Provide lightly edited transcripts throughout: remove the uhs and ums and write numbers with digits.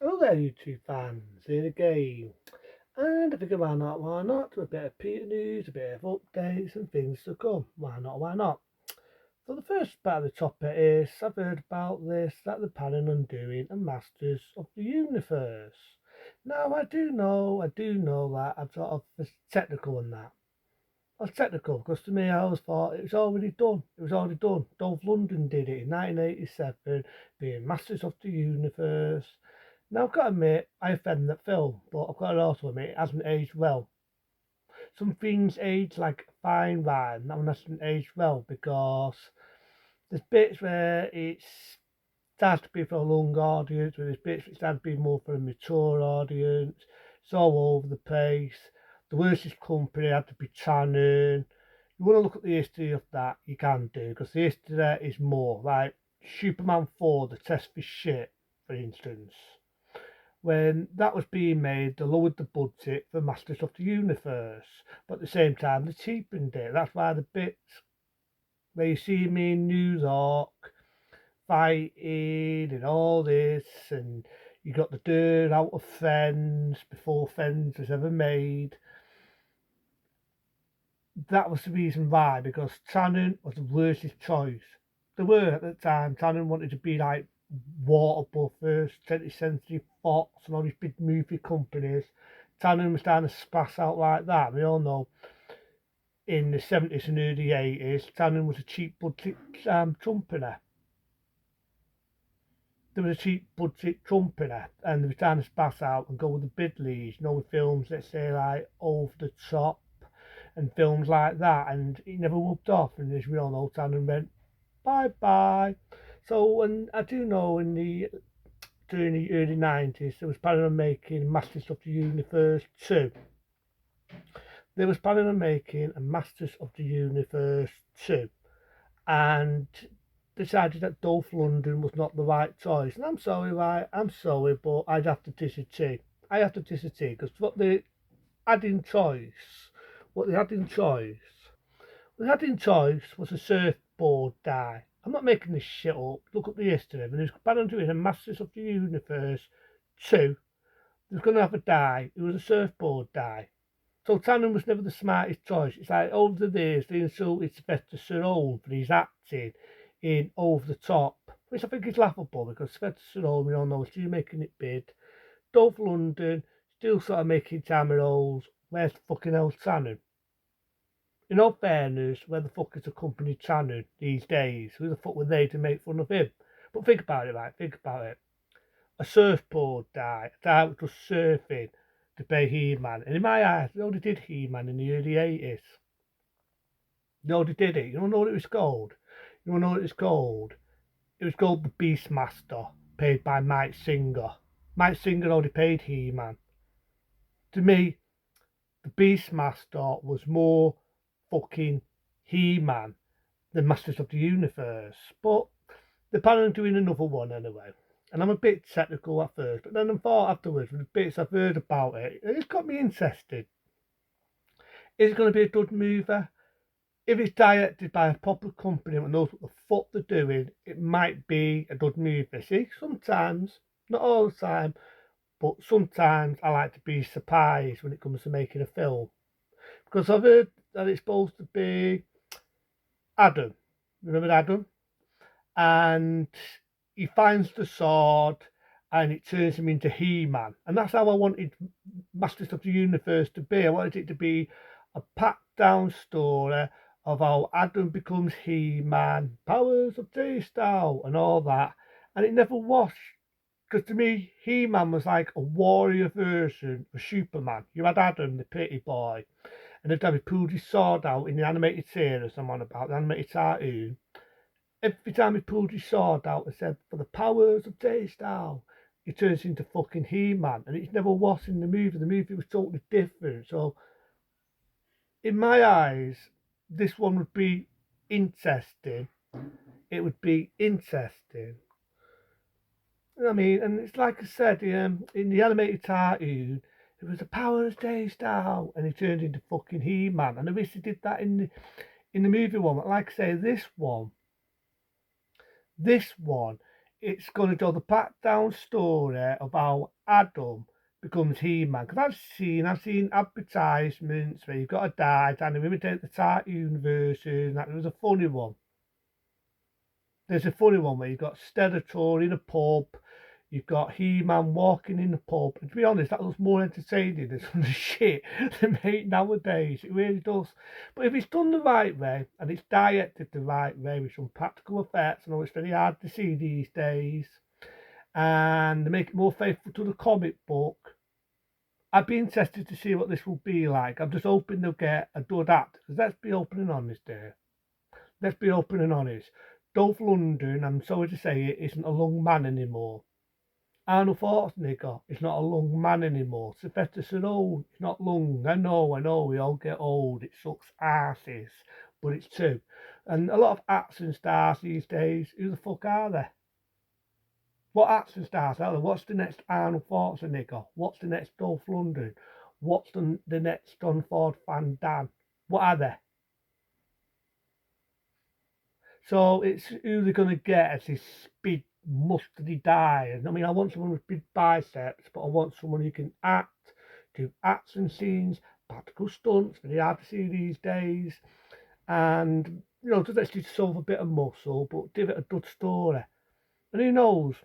Hello there, YouTube fans, here again. And I figured why not, do a bit of Peter news, a bit of updates and things to come. Why not? So the first part of the topic is, I've heard about this, that they're planning on doing a Masters of the Universe. Now I do know that I'm sort of technical in that. I was technical because to me I always thought it was already done. It was already done. Dolph Lundgren did it in 1987, being Masters of the Universe. Now I've got to admit, I offend that film, but I've got to also admit it hasn't aged well. Some things age like fine wine, that one hasn't aged well because there's bits where it starts to be for a young audience, where there's bits which starts to be more for a mature audience. It's all over the place. The worst company had to be Tannen. You want to look at the history of that, you can do, because the history there is more. Like Superman 4, the test for shit, for instance. When that was being made, they lowered the budget for Masters of the Universe, but at the same time, they cheapened it. That's why the bits where you see me in New York fighting and all this, and you got the dirt out of Fens before Fens was ever made. That was the reason why, because Tannen was the worst choice. They were at the time. Tannen wanted to be like Water Buffers, 20th Century Fox, and all these big movie companies. Tannen was starting to splash out like that. We all know in the 70s and early 80s, Tannen was a cheap budget trumpeter. There was a cheap budget trumpeter, and they were trying to splash out and go with the bidleys, with films, let's say, like Over the Top and films like that, and it never rubbed off. And as we all know, Tannen went bye bye. So, and I do know during the early 90s, they was planning on making Masters of the Universe 2. They was planning on making a Masters of the Universe 2, and decided that Dolph Lundgren was not the right choice. And I'm sorry, right? I'm sorry, but I'd have to disagree. I have to disagree because had in choice, what they had in choice, what they had in choice was a surfboard die. I'm not making this shit up. Look up the history. When they was planning on doing a Masters of the Universe 2, they was going to have a die. It was a surfboard die. So Tannen was never the smartest choice. It's like over the years they insulted Sylvester Stallone for his acting in Over the Top, which I think is laughable because Sylvester Stallone, we all know, is still making it big. Dolph Lundgren still sort of making cameo roles. Where's fucking hell Tannen? In all fairness, where the fuck is the company Tannen these days? Who the fuck were they to make fun of him? But think about it, right? Think about it. A surfboard die, a guy was just surfing to play He-Man. And in my eyes, they already did He-Man in the early 80s. They already did it. You don't know what it was called? You don't know what it was called? It was called the Beastmaster, played by Mike Singer. Mike Singer already played He-Man. To me, the Beastmaster was more fucking He-Man than Masters of the Universe. But they're planning on doing another one anyway. And I'm a bit technical at first, but then I thought afterwards, with the bits I've heard about it, it's got me interested. Is it going to be a good movie? If it's directed by a proper company that knows what the fuck they're doing, it might be a good movie. See, sometimes, not all the time, but sometimes I like to be surprised when it comes to making a film. Because I've heard that it's supposed to be Adam. Remember Adam? And he finds the sword and it turns him into He-Man. And that's how I wanted Masters of the Universe to be. I wanted it to be a packed down story of how Adam becomes He-Man, powers of Daystar and all that. And it never was. Because to me, He-Man was like a warrior version of Superman. You had Adam, the pretty boy, and every time he pulled his sword out in the animated series I'm on about, the animated cartoon, every time he pulled his sword out and said, for the powers of Daystar, he turns into fucking He-Man. And it never was in the movie. The movie was totally different. So, in my eyes, this one would be interesting. It would be interesting. I mean, and it's like I said, in the animated cartoon, it was the power of Daystar, and he turned into fucking He-Man. And I wish they did that in the movie one. But like I say, this one it's going to tell the pat down story of how Adam becomes He-Man. Because I've seen advertisements where you've got a die trying to imitate the Tart universes, and that there was a funny one. There's a funny one where you've got Skeletor in a pub, you've got He-Man walking in the pub, and to be honest, that looks more entertaining than some of the shit they make nowadays. It really does. But if it's done the right way, and it's directed the right way with some practical effects, I know it's very hard to see these days, and they make it more faithful to the comic book, I'd be interested to see what this will be like. I'm just hoping they'll get a good act, because let's be open and honest here. Let's be open and honest. Dolph Lundgren, I'm sorry to say it, isn't a young man anymore. Arnold Schwarzenegger is not a young man anymore. Sylvester Stallone is not young. I know, we all get old. It sucks asses, but it's true. And a lot of action stars these days, who the fuck are they? What action stars are there? What's the next Arnold Schwarzenegger? What's the next Dolph Lundgren? What's the next John Ford Van Damme? What are they? So it's who they're going to get as this big mustardy guy. I mean, I want someone with big biceps, but I want someone who can act, do action scenes, practical stunts, very hard to see these days, and just actually solve a bit of muscle, but give it a good story. And who knows?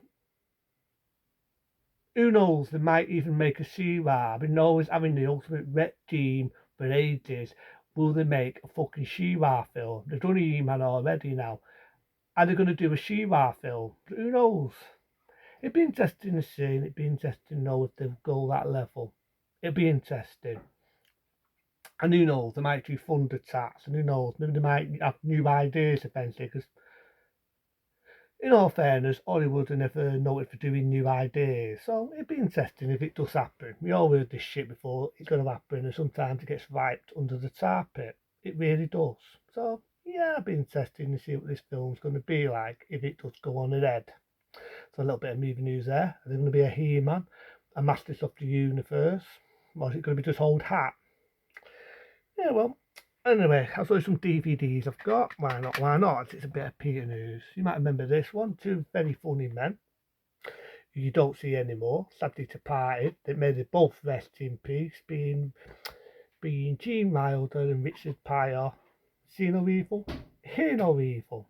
Who knows? They might even make a She-Ra. I've been always having the ultimate ret team for ages. Will they make a fucking She-Ra film? They've done He-Man already now. Are they going to do a She-Ra film? Who knows? It'd be interesting to see, and it'd be interesting to know if they'll go that level. It'd be interesting. And who knows, they might do Thundercats, and who knows, maybe they might have new ideas eventually, because in all fairness, Hollywood are never noted for doing new ideas, so it'd be interesting if it does happen. We all heard this shit before, it's going to happen, and sometimes it gets wiped under the tar pit. It really does. So, yeah, it'd be interesting to see what this film's going to be like if it does go on ahead. So a little bit of movie news there. Are there going to be a He-Man, a Masters of the Universe, or is it going to be just old hat? Yeah, well, anyway, I'll show you some DVDs I've got. Why not? Why not? It's a bit of Peter news. You might remember this one. Two very funny men who you don't see anymore. Sadly departed. They made it both rest in peace, being Gene Wilder and Richard Pryor. See no evil, hear no evil.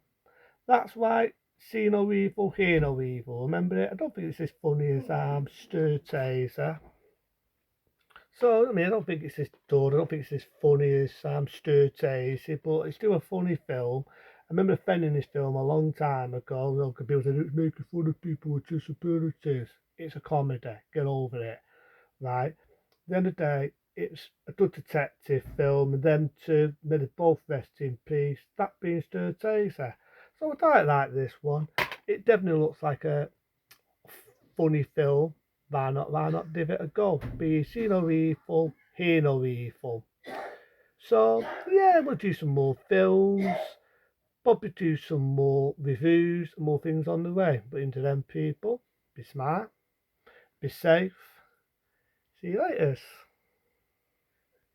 That's right. See no evil, hear no evil. Remember it? I don't think it's as funny as Stir Taser. So, I mean, I don't think it's as good. I don't think it's as funny as Stir Taser, but it's still a funny film. I remember defending this film a long time ago. People said it's making fun of people with disabilities. It's a comedy. Get over it, right? At the end of the day, it's a good detective film, and them two made it both rest in peace. That being Stir Taser. So I quite like this one. It definitely looks like a funny film. Why not give it a go? Be see no evil, hear no evil. So yeah, we'll do some more films. Probably do some more reviews, more things on the way. But into them people, be smart, be safe. See you later.